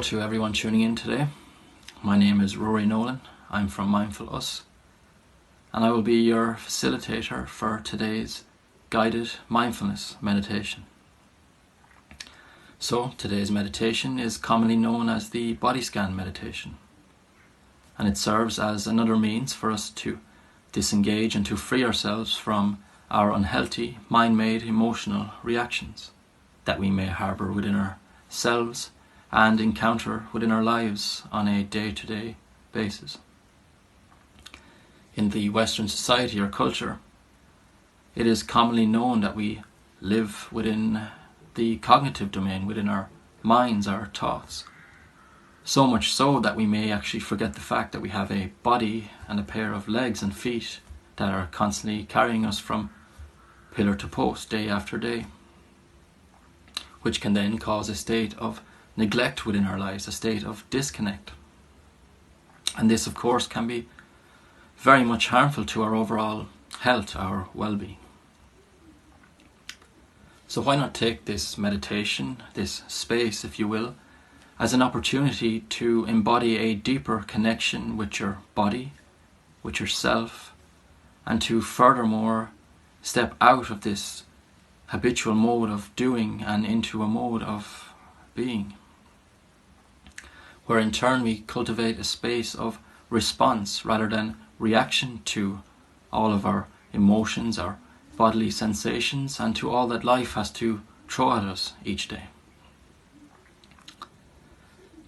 to everyone tuning in today. My name is Rory Nolan. I'm from Mindfulness, and I will be your facilitator for today's guided mindfulness meditation. So today's meditation is commonly known as the body scan meditation, and it serves as another means for us to disengage and to free ourselves from our unhealthy, mind-made emotional reactions that we may harbour within ourselves and encounter within our lives on a day-to-day basis. In the Western society or culture, it is commonly known that we live within the cognitive domain, within our minds, our thoughts. So much so that we may actually forget the fact that we have a body and a pair of legs and feet that are constantly carrying us from pillar to post day after day, which can then cause a state of neglect within our lives, a state of disconnect. And this, of course, can be very much harmful to our overall health, our well-being. So why not take this meditation, this space, if you will, as an opportunity to embody a deeper connection with your body, with yourself, and to furthermore step out of this habitual mode of doing and into a mode of being, where in turn we cultivate a space of response rather than reaction to all of our emotions, our bodily sensations, and to all that life has to throw at us each day.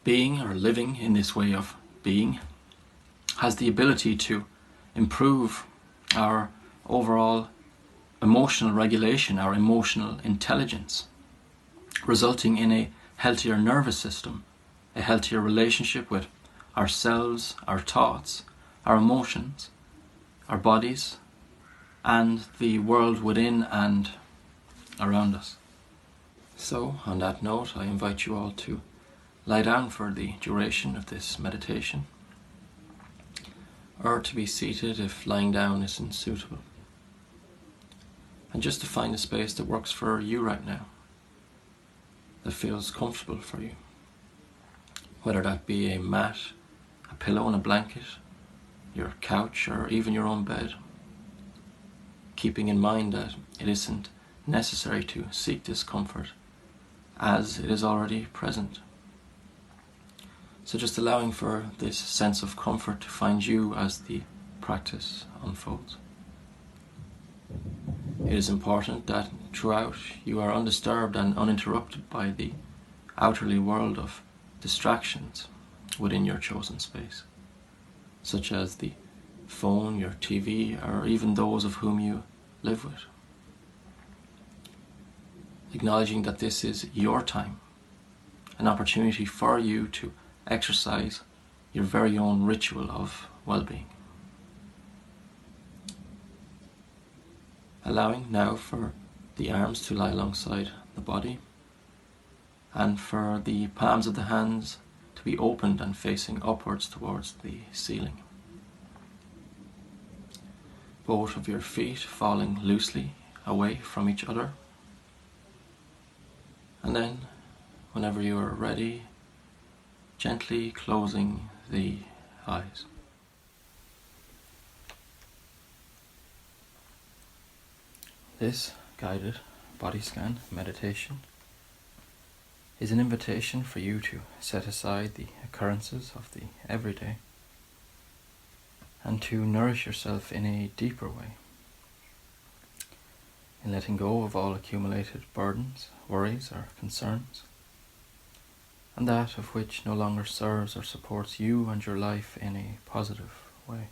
Being or living in this way of being has the ability to improve our overall emotional regulation, our emotional intelligence, resulting in a healthier nervous system, a healthier relationship with ourselves, our thoughts, our emotions, our bodies, and the world within and around us. So, on that note, I invite you all to lie down for the duration of this meditation, or to be seated if lying down isn't suitable. And just to find a space that works for you right now, that feels comfortable for you. Whether that be a mat, a pillow and a blanket, your couch, or even your own bed. Keeping in mind that it isn't necessary to seek discomfort, as it is already present. So just allowing for this sense of comfort to find you as the practice unfolds. It is important that throughout you are undisturbed and uninterrupted by the outerly world of distractions within your chosen space, such as the phone, your TV, or even those of whom you live with. Acknowledging that this is your time, an opportunity for you to exercise your very own ritual of well-being. Allowing now for the arms to lie alongside the body, and for the palms of the hands to be opened and facing upwards towards the ceiling. Both of your feet falling loosely away from each other. And then, whenever you are ready, gently closing the eyes. This guided body scan meditation is an invitation for you to set aside the occurrences of the everyday and to nourish yourself in a deeper way, in letting go of all accumulated burdens, worries or concerns, and that of which no longer serves or supports you and your life in a positive way.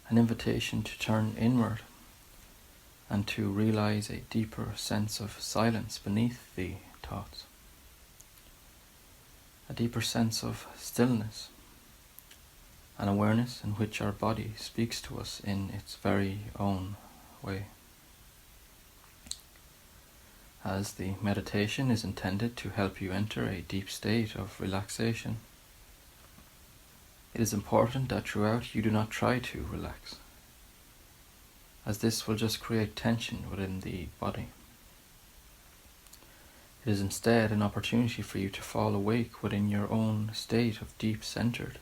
An invitation to turn inward and to realize a deeper sense of silence beneath the thoughts, a deeper sense of stillness, an awareness in which our body speaks to us in its very own way. As the meditation is intended to help you enter a deep state of relaxation, it is important that throughout you do not try to relax, as this will just create tension within the body. It is instead an opportunity for you to fall awake within your own state of deep centered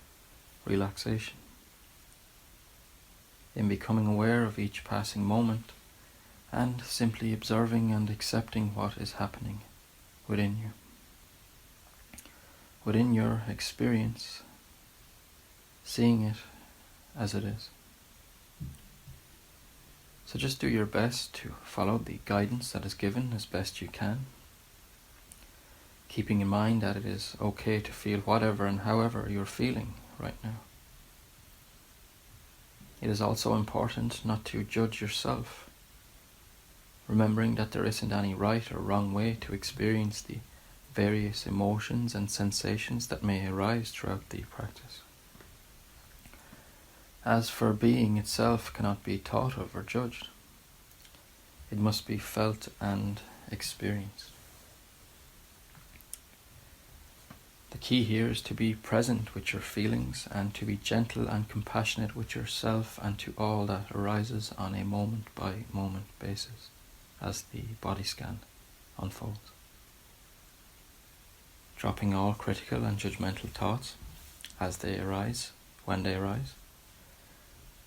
relaxation. In becoming aware of each passing moment and simply observing and accepting what is happening within you, within your experience, seeing it as it is. So just do your best to follow the guidance that is given as best you can, keeping in mind that it is okay to feel whatever and however you're feeling right now. It is also important not to judge yourself, remembering that there isn't any right or wrong way to experience the various emotions and sensations that may arise throughout the practice. As for being itself cannot be thought of or judged, it must be felt and experienced. The key here is to be present with your feelings and to be gentle and compassionate with yourself and to all that arises on a moment-by-moment basis as the body scan unfolds. Dropping all critical and judgmental thoughts as they arise, when they arise,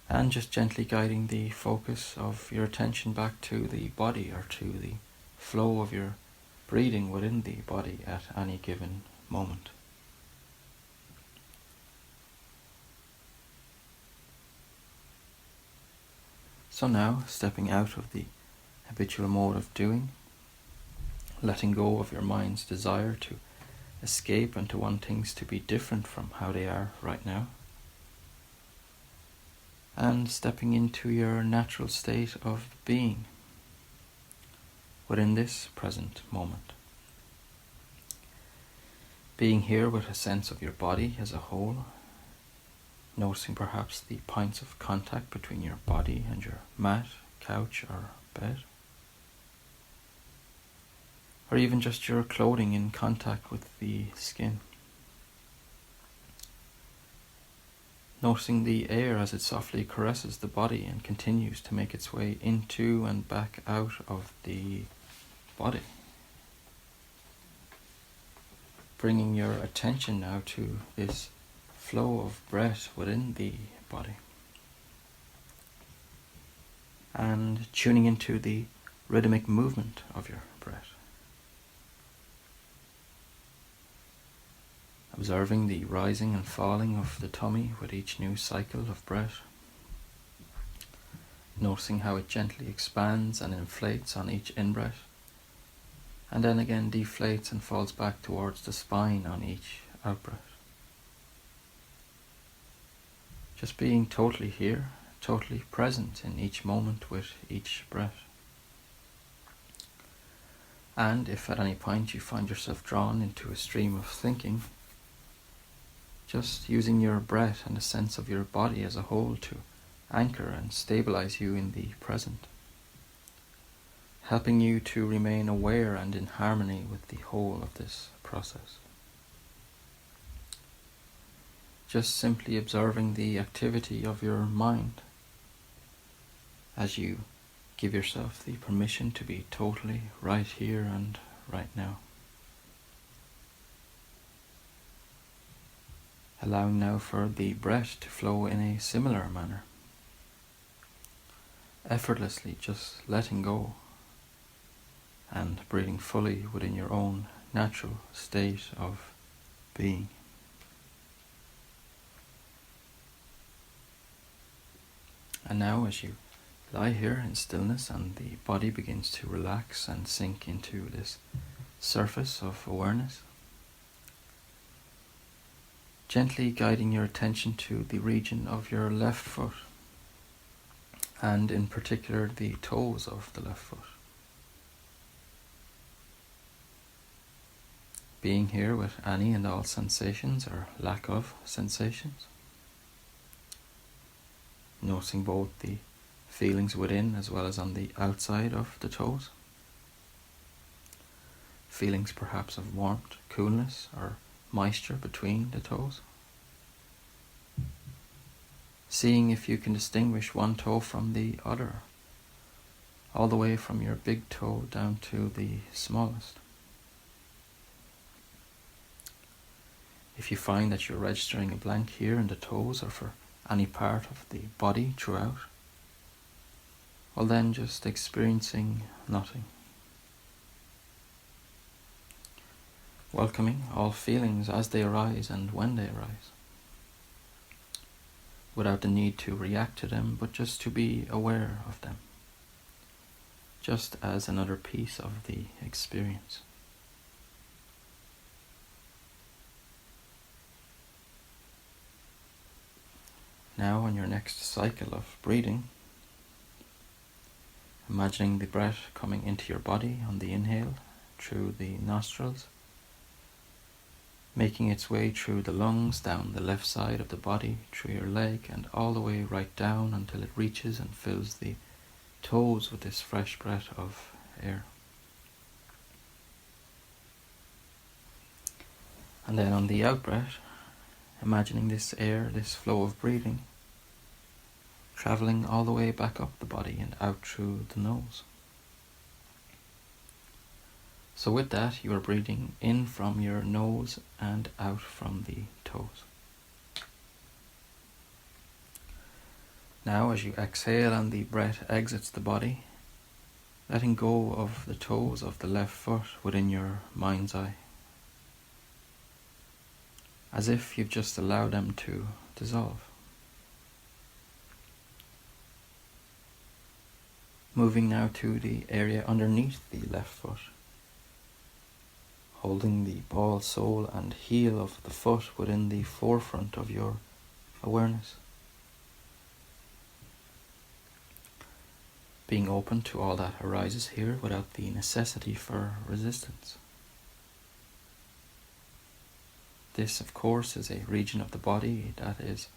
and just gently guiding the focus of your attention back to the body or to the flow of your breathing within the body at any given moment. So now, stepping out of the habitual mode of doing, letting go of your mind's desire to escape and to want things to be different from how they are right now, and stepping into your natural state of being within this present moment. Being here with a sense of your body as a whole, noticing perhaps the points of contact between your body and your mat, couch or bed, or even just your clothing in contact with the skin. Noticing the air as it softly caresses the body and continues to make its way into and back out of the body. Bringing your attention now to this flow of breath within the body. And tuning into the rhythmic movement of your breath. Observing the rising and falling of the tummy with each new cycle of breath. Noticing how it gently expands and inflates on each in-breath, and then again deflates and falls back towards the spine on each out-breath. Just being totally here, totally present in each moment with each breath. And if at any point you find yourself drawn into a stream of thinking, just using your breath and the sense of your body as a whole to anchor and stabilize you in the present, helping you to remain aware and in harmony with the whole of this process. Just simply observing the activity of your mind as you give yourself the permission to be totally right here and right now. Allowing now for the breath to flow in a similar manner. Effortlessly just letting go and breathing fully within your own natural state of being. And now as you lie here in stillness and the body begins to relax and sink into this surface of awareness, gently guiding your attention to the region of your left foot, and in particular the toes of the left foot. Being here with any and all sensations or lack of sensations. Noticing both the feelings within as well as on the outside of the toes. Feelings perhaps of warmth, coolness or moisture between the toes. Seeing if you can distinguish one toe from the other, all the way from your big toe down to the smallest. If you find that you're registering a blank here in the toes or for any part of the body throughout, well then just experiencing nothing. Welcoming all feelings as they arise and when they arise, without the need to react to them, but just to be aware of them, just as another piece of the experience. Now on your next cycle of breathing, imagining the breath coming into your body on the inhale through the nostrils, making its way through the lungs, down the left side of the body, through your leg, and all the way right down until it reaches and fills the toes with this fresh breath of air. And then on the out breath, imagining this air, this flow of breathing, travelling all the way back up the body and out through the nose. So with that, you are breathing in from your nose and out from the toes. Now as you exhale and the breath exits the body, letting go of the toes of the left foot within your mind's eye, as if you've just allowed them to dissolve. Moving now to the area underneath the left foot, holding the ball, sole and heel of the foot within the forefront of your awareness. Being open to all that arises here without the necessity for resistance. This, of course, is a region of the body that is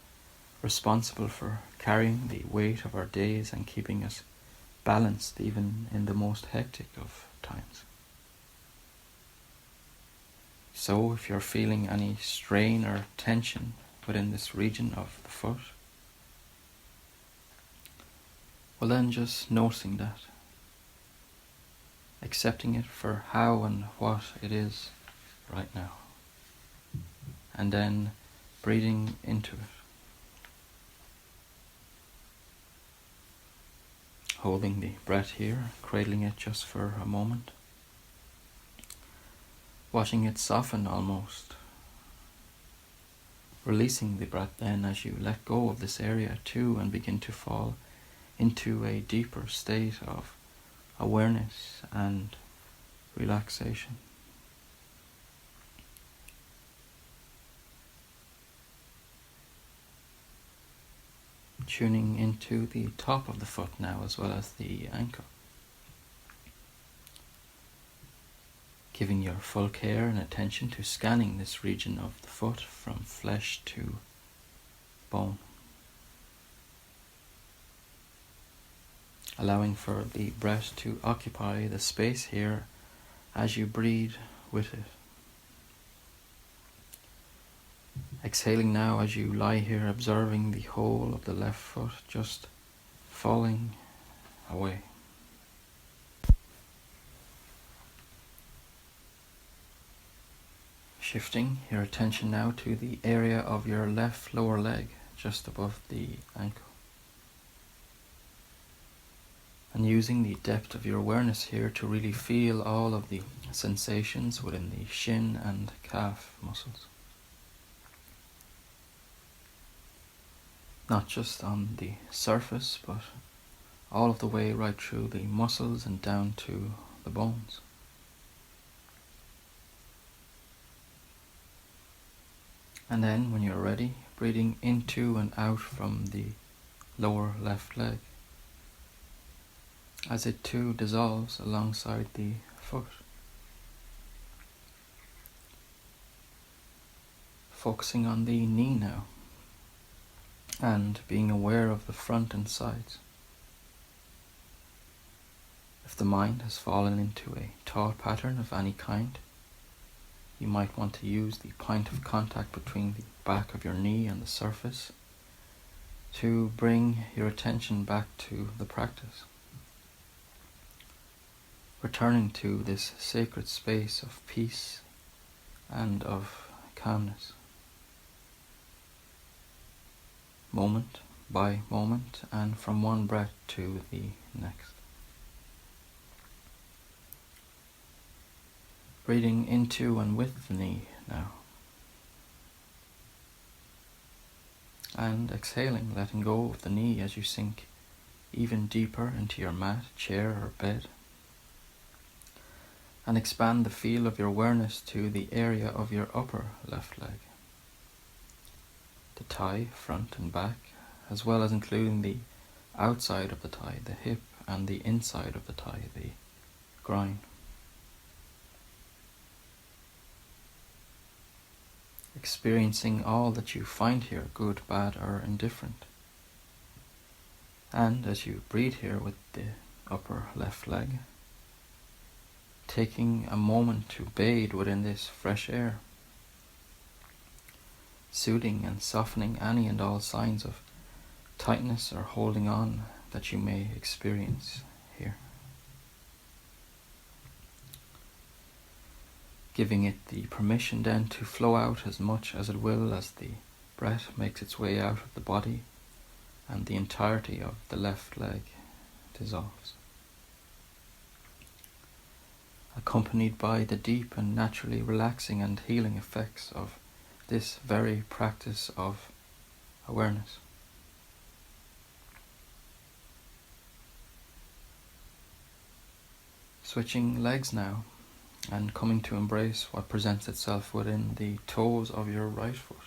responsible for carrying the weight of our days and keeping us balanced even in the most hectic of times. So if you're feeling any strain or tension within this region of the foot, well then just noticing that, accepting it for how and what it is right now, and then breathing into it. Holding the breath here, cradling it just for a moment, watching it soften almost, releasing the breath then as you let go of this area too and begin to fall into a deeper state of awareness and relaxation. Tuning into the top of the foot now as well as the ankle. Giving your full care and attention to scanning this region of the foot from flesh to bone. Allowing for the breath to occupy the space here as you breathe with it. Exhaling now as you lie here, observing the whole of the left foot just falling away. Shifting your attention now to the area of your left lower leg, just above the ankle. And using the depth of your awareness here to really feel all of the sensations within the shin and calf muscles. Not just on the surface, but all of the way right through the muscles and down to the bones. And then when you're ready, breathing into and out from the lower left leg, as it too dissolves alongside the foot. Focusing on the knee now, and being aware of the front and sides. If the mind has fallen into a thought pattern of any kind, you might want to use the point of contact between the back of your knee and the surface to bring your attention back to the practice. Returning to this sacred space of peace and of calmness. moment by moment, and from one breath to the next. Breathing into and with the knee now. And exhaling, letting go of the knee as you sink even deeper into your mat, chair or bed. And expand the field of your awareness to the area of your upper left leg. The thigh, front and back, as well as including the outside of the thigh, the hip, and the inside of the thigh, the groin. Experiencing all that you find here, good, bad, or indifferent. And as you breathe here with the upper left leg, taking a moment to bathe within this fresh air, soothing and softening any and all signs of tightness or holding on that you may experience here. Giving it the permission then to flow out as much as it will as the breath makes its way out of the body and the entirety of the left leg dissolves. Accompanied by the deep and naturally relaxing and healing effects of this very practice of awareness. Switching legs now and coming to embrace what presents itself within the toes of your right foot.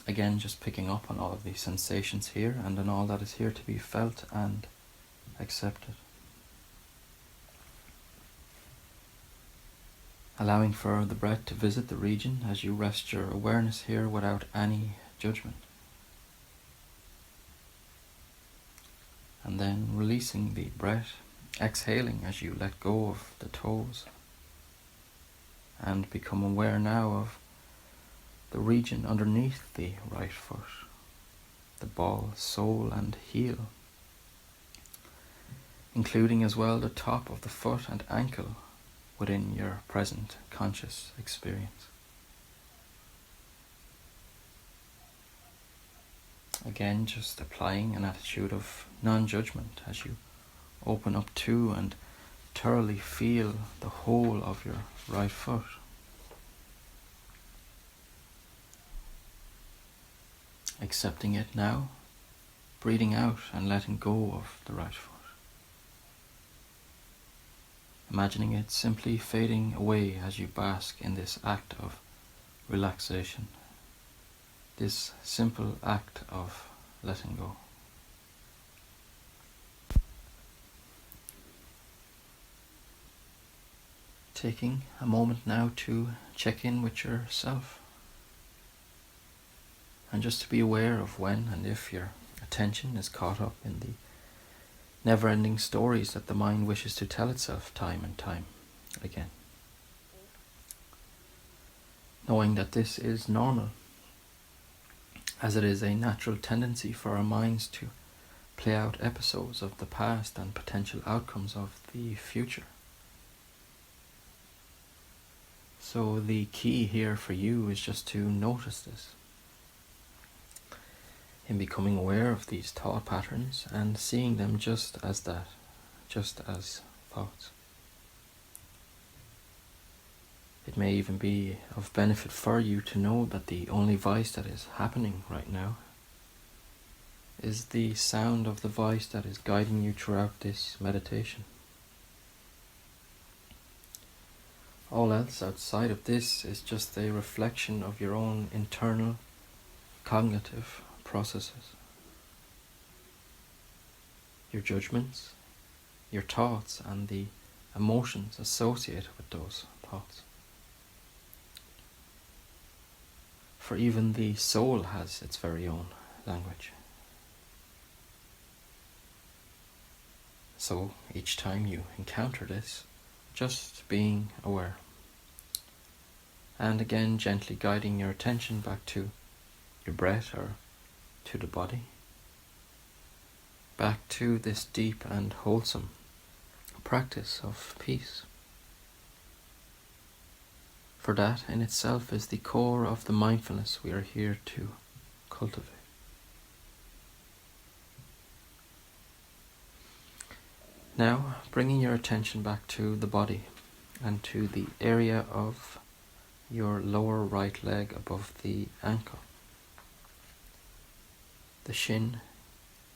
Again, just picking up on all of these sensations here and on all that is here to be felt and accepted. Allowing for the breath to visit the region as you rest your awareness here without any judgment. And then releasing the breath, exhaling as you let go of the toes and become aware now of the region underneath the right foot, the ball, sole and heel, including as well the top of the foot and ankle within your present conscious experience. Again, just applying an attitude of non-judgment as you open up to and thoroughly feel the whole of your right foot. Accepting it now, breathing out and letting go of the right foot. Imagining it simply fading away as you bask in this act of relaxation, this simple act of letting go. Taking a moment now to check in with yourself and just to be aware of when and if your attention is caught up in the never-ending stories that the mind wishes to tell itself time and time again. Knowing that this is normal, as it is a natural tendency for our minds to play out episodes of the past and potential outcomes of the future. So the key here for you is just to notice this, in becoming aware of these thought patterns and seeing them just as that, just as thoughts. It may even be of benefit for you to know that the only voice that is happening right now is the sound of the voice that is guiding you throughout this meditation. All else outside of this is just a reflection of your own internal cognitive processes. Your judgments, your thoughts, and the emotions associated with those thoughts. For even the soul has its very own language. So each time you encounter this, just being aware. And again, gently guiding your attention back to your breath or to the body. Back to this deep and wholesome practice of peace. For that in itself is the core of the mindfulness we are here to cultivate. Now, bringing your attention back to the body and to the area of your lower right leg above the ankle, the shin,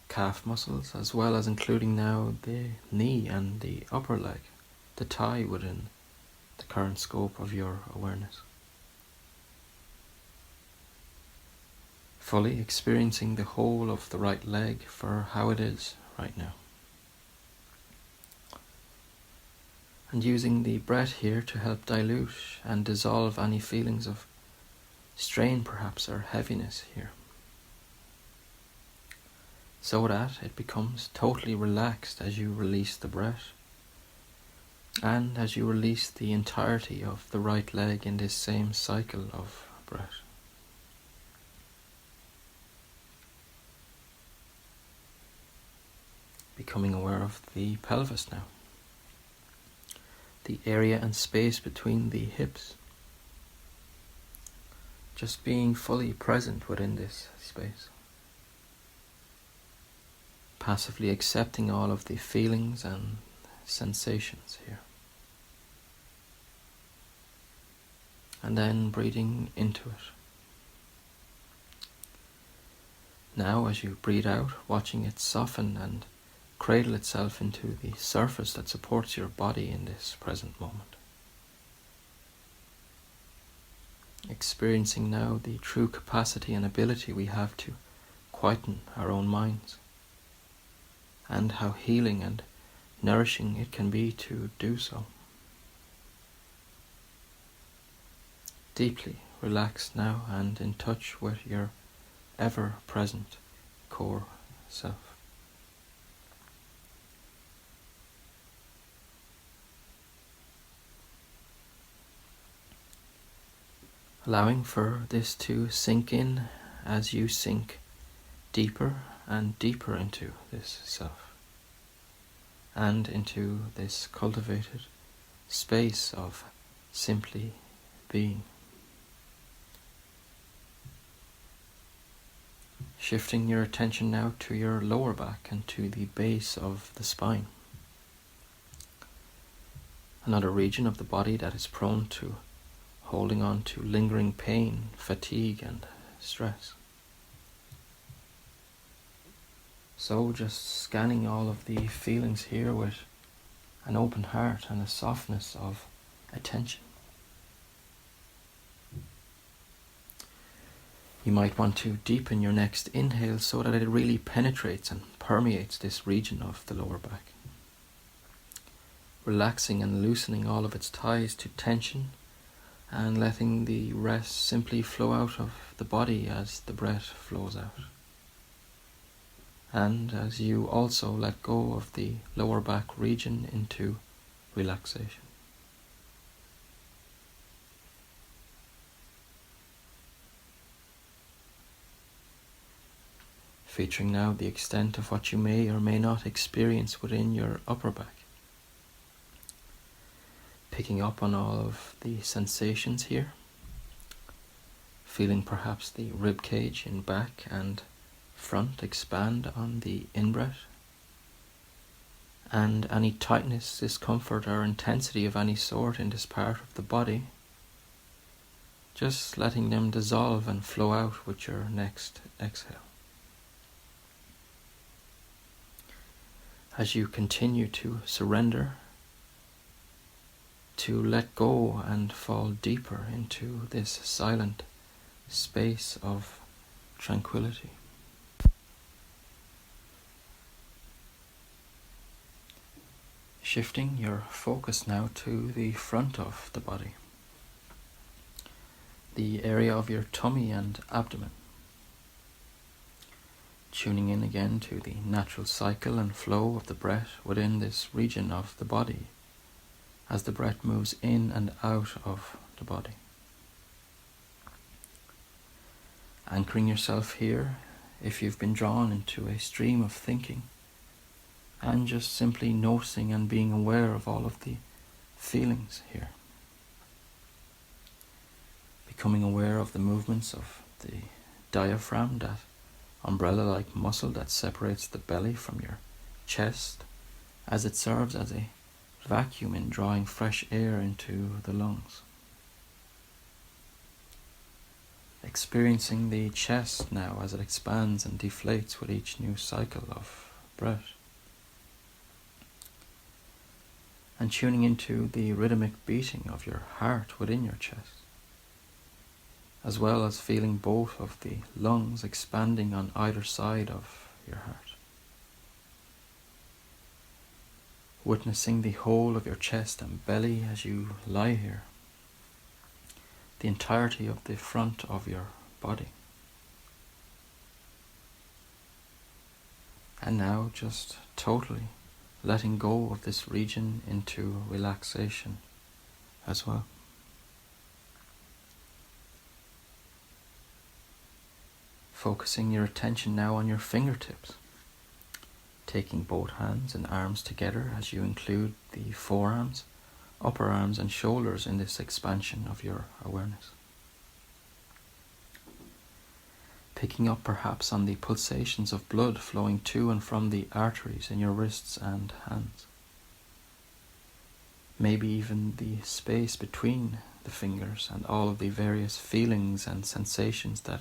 calf muscles, as well as including now the knee and the upper leg, the thigh within the current scope of your awareness. Fully experiencing the whole of the right leg for how it is right now. And using the breath here to help dilute and dissolve any feelings of strain perhaps or heaviness here, so that it becomes totally relaxed as you release the breath and as you release the entirety of the right leg in this same cycle of breath. Becoming aware of the pelvis now, the area and space between the hips, just being fully present within this space, passively accepting all of the feelings and sensations here, and then breathing into it. Now as you breathe out, watching it soften and cradle itself into the surface that supports your body in this present moment. Experiencing now the true capacity and ability we have to quieten our own minds, and how healing and nourishing it can be to do so. Deeply relaxed now and in touch with your ever-present core self. Allowing for this to sink in as you sink deeper and deeper into this self and into this cultivated space of simply being. Shifting your attention now to your lower back and to the base of the spine. Another region of the body that is prone to holding on to lingering pain, fatigue and stress. So just scanning all of the feelings here with an open heart and a softness of attention. You might want to deepen your next inhale so that it really penetrates and permeates this region of the lower back. Relaxing and loosening all of its ties to tension and letting the rest simply flow out of the body as the breath flows out. And as you also let go of the lower back region into relaxation. Featuring now the extent of what you may or may not experience within your upper back. Picking up on all of the sensations here, feeling perhaps the rib cage in back and front expand on the in-breath, and any tightness, discomfort or intensity of any sort in this part of the body, just letting them dissolve and flow out with your next exhale. As you continue to surrender, to let go and fall deeper into this silent space of tranquility. Shifting your focus now to the front of the body, the area of your tummy and abdomen. Tuning in again to the natural cycle and flow of the breath within this region of the body, as the breath moves in and out of the body. Anchoring yourself here if you've been drawn into a stream of thinking, and just simply noticing and being aware of all of the feelings here. Becoming aware of the movements of the diaphragm, that umbrella-like muscle that separates the belly from your chest, as it serves as a vacuum in drawing fresh air into the lungs. Experiencing the chest now as it expands and deflates with each new cycle of breath. And tuning into the rhythmic beating of your heart within your chest, as well as feeling both of the lungs expanding on either side of your heart. Witnessing the whole of your chest and belly as you lie here, the entirety of the front of your body. And now just totally letting go of this region into relaxation as well. Focusing your attention now on your fingertips, taking both hands and arms together as you include the forearms, upper arms and shoulders in this expansion of your awareness. Picking up perhaps on the pulsations of blood flowing to and from the arteries in your wrists and hands. Maybe even the space between the fingers and all of the various feelings and sensations that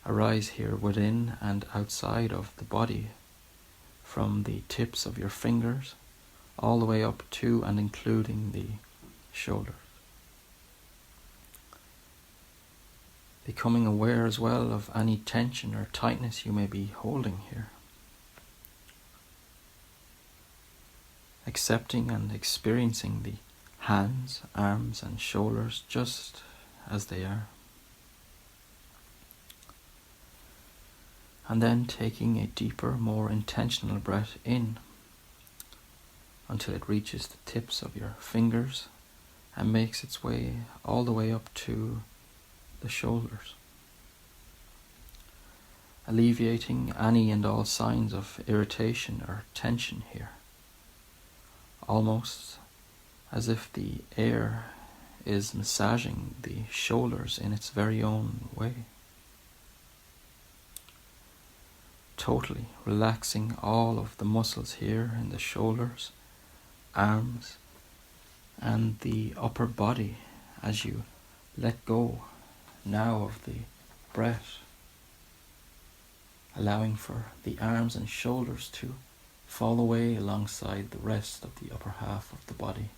arise here within and outside of the body, from the tips of your fingers all the way up to and including the shoulders. Becoming aware as well of any tension or tightness you may be holding here. Accepting and experiencing the hands, arms and shoulders just as they are. And then taking a deeper, more intentional breath in until it reaches the tips of your fingers and makes its way all the way up to the shoulders, alleviating any and all signs of irritation or tension here, almost as if the air is massaging the shoulders in its very own way. Totally relaxing all of the muscles here in the shoulders, arms, and the upper body as you let go now of the breath, allowing for the arms and shoulders to fall away alongside the rest of the upper half of the body,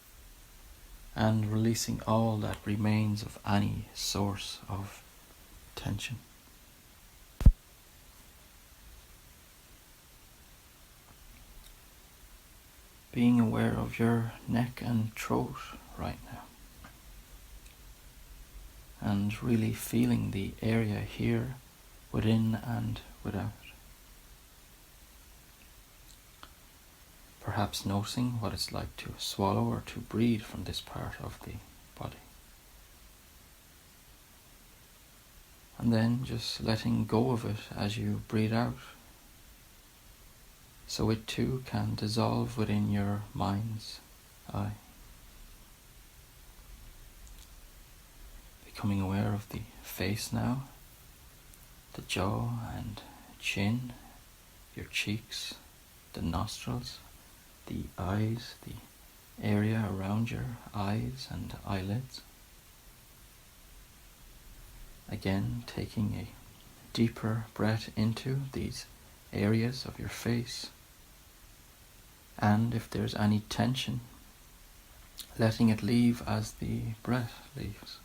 and releasing all that remains of any source of tension. Being aware of your neck and throat right now, and really feeling the area here within and without. Perhaps noticing what it's like to swallow or to breathe from this part of the body. And then just letting go of it as you breathe out, so it too can dissolve within your mind's eye. Becoming aware of the face now, the jaw and chin, your cheeks, the nostrils, the eyes, the area around your eyes and eyelids. Again, taking a deeper breath into these areas of your face, and if there's any tension, letting it leave as the breath leaves.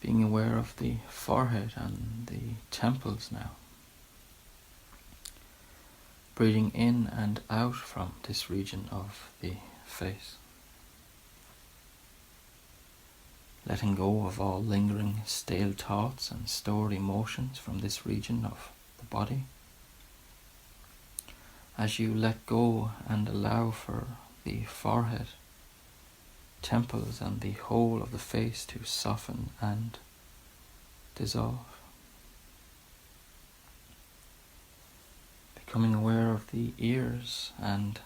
Being aware of the forehead and the temples now. Breathing in and out from this region of the face. Letting go of all lingering stale thoughts and stored emotions from this region of the body. As you let go and allow for the forehead, temples and the whole of the face to soften and dissolve. Becoming aware of the ears and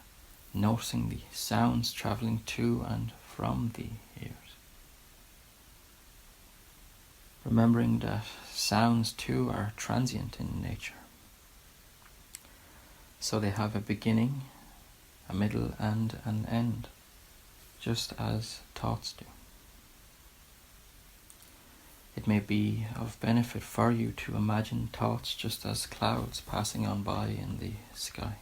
noticing the sounds traveling to and from the ears. Remembering that sounds too are transient in nature. So they have a beginning, a middle and an end, just as thoughts do. It may be of benefit for you to imagine thoughts just as clouds passing on by in the sky.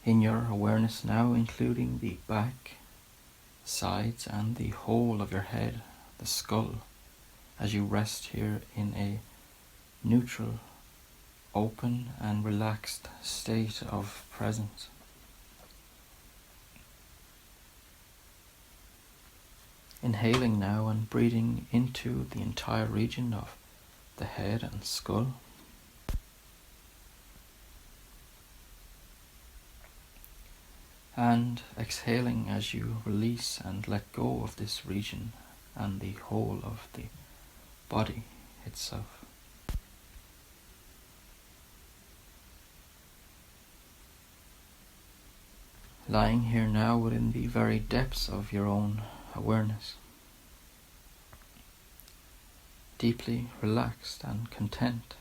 In your awareness now, including the back, sides and the whole of your head, the skull, as you rest here in a neutral, open and relaxed state of presence. Inhaling now and breathing into the entire region of the head and skull. And exhaling as you release and let go of this region and the whole of the body itself. Lying here now within the very depths of your own awareness, deeply relaxed and content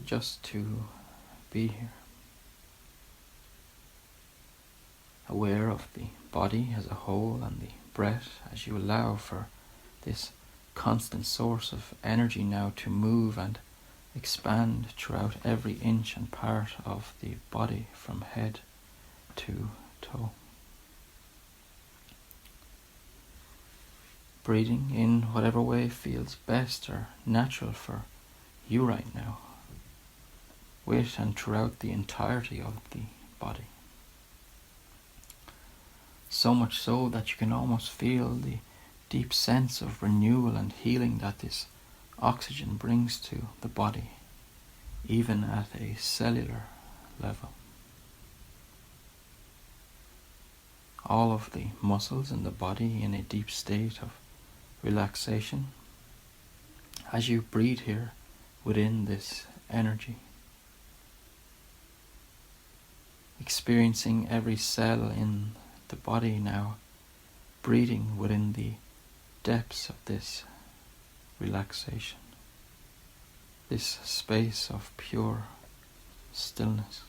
just to be here. Aware of the body as a whole and the breath as you allow for this constant source of energy now to move and expand throughout every inch and part of the body from head to toe. Breathing in whatever way feels best or natural for you right now, with and throughout the entirety of the body. So much so that you can almost feel the deep sense of renewal and healing that this oxygen brings to the body, even at a cellular level. All of the muscles in the body in a deep state of relaxation as you breathe here within this energy. Experiencing every cell in the body now breathing within the depths of this relaxation, this space of pure stillness,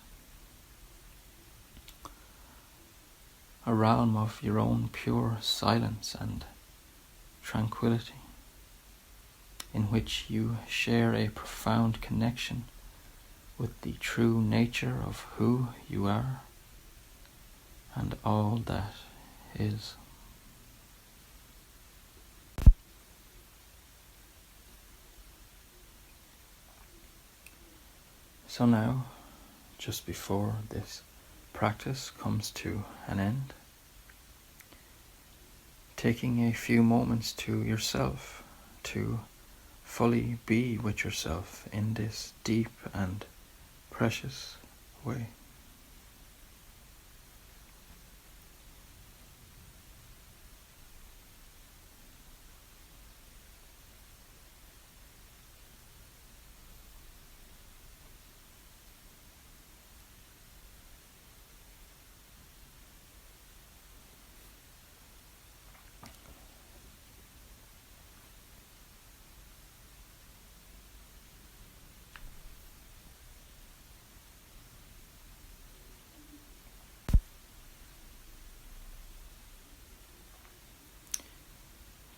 a realm of your own pure silence and tranquility, in which you share a profound connection with the true nature of who you are and all that is. So now, just before this practice comes to an end, taking a few moments to yourself to fully be with yourself in this deep and precious way.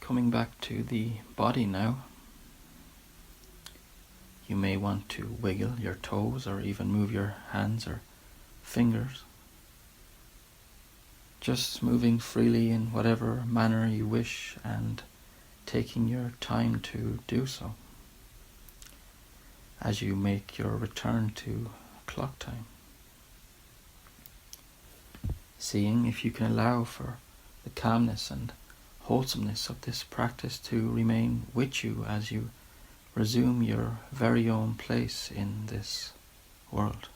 Coming back to the body now, you may want to wiggle your toes or even move your hands or fingers, just moving freely in whatever manner you wish and taking your time to do so as you make your return to clock time. Seeing if you can allow for the calmness and wholesomeness of this practice to remain with you as you resume your very own place in this world.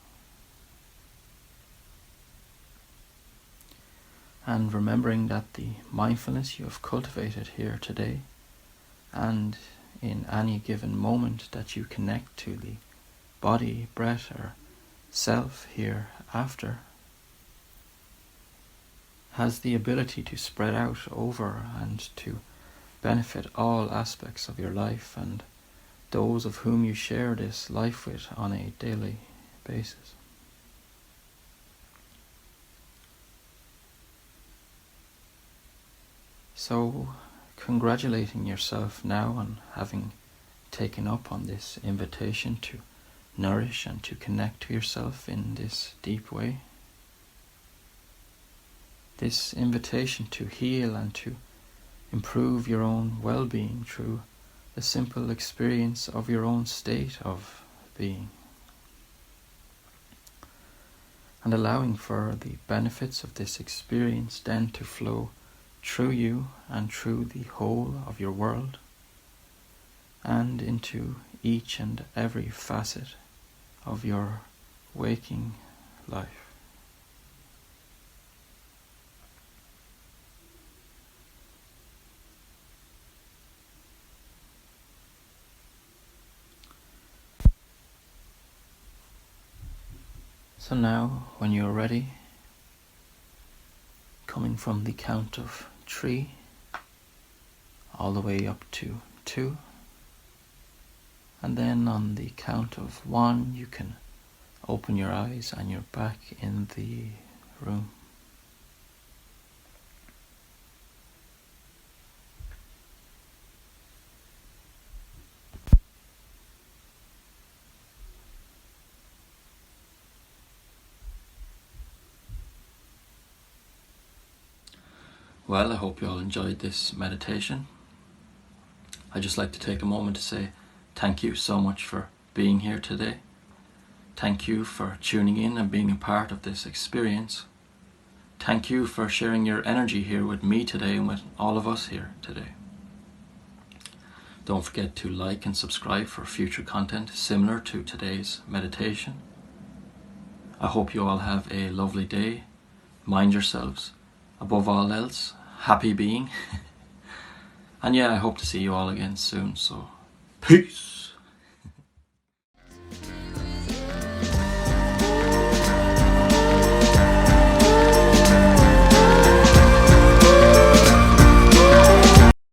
And remembering that the mindfulness you have cultivated here today and in any given moment that you connect to the body, breath or self here after has the ability to spread out over and to benefit all aspects of your life and those of whom you share this life with on a daily basis. So, congratulating yourself now on having taken up on this invitation to nourish and to connect to yourself in this deep way. This invitation to heal and to improve your own well-being through the simple experience of your own state of being. And allowing for the benefits of this experience then to flow through you and through the whole of your world and into each and every facet of your waking life. So now, when you're ready, coming from the count of 3 all the way up to 2, and then on the count of 1 you can open your eyes and you're back in the room. Well, I hope you all enjoyed this meditation. I'd just like to take a moment to say thank you so much for being here today. Thank you for tuning in and being a part of this experience. Thank you for sharing your energy here with me today and with all of us here today. Don't forget to like and subscribe for future content similar to today's meditation. I hope you all have a lovely day. Mind yourselves. Above all else, happy being. And yeah, I hope to see you all again soon, so peace.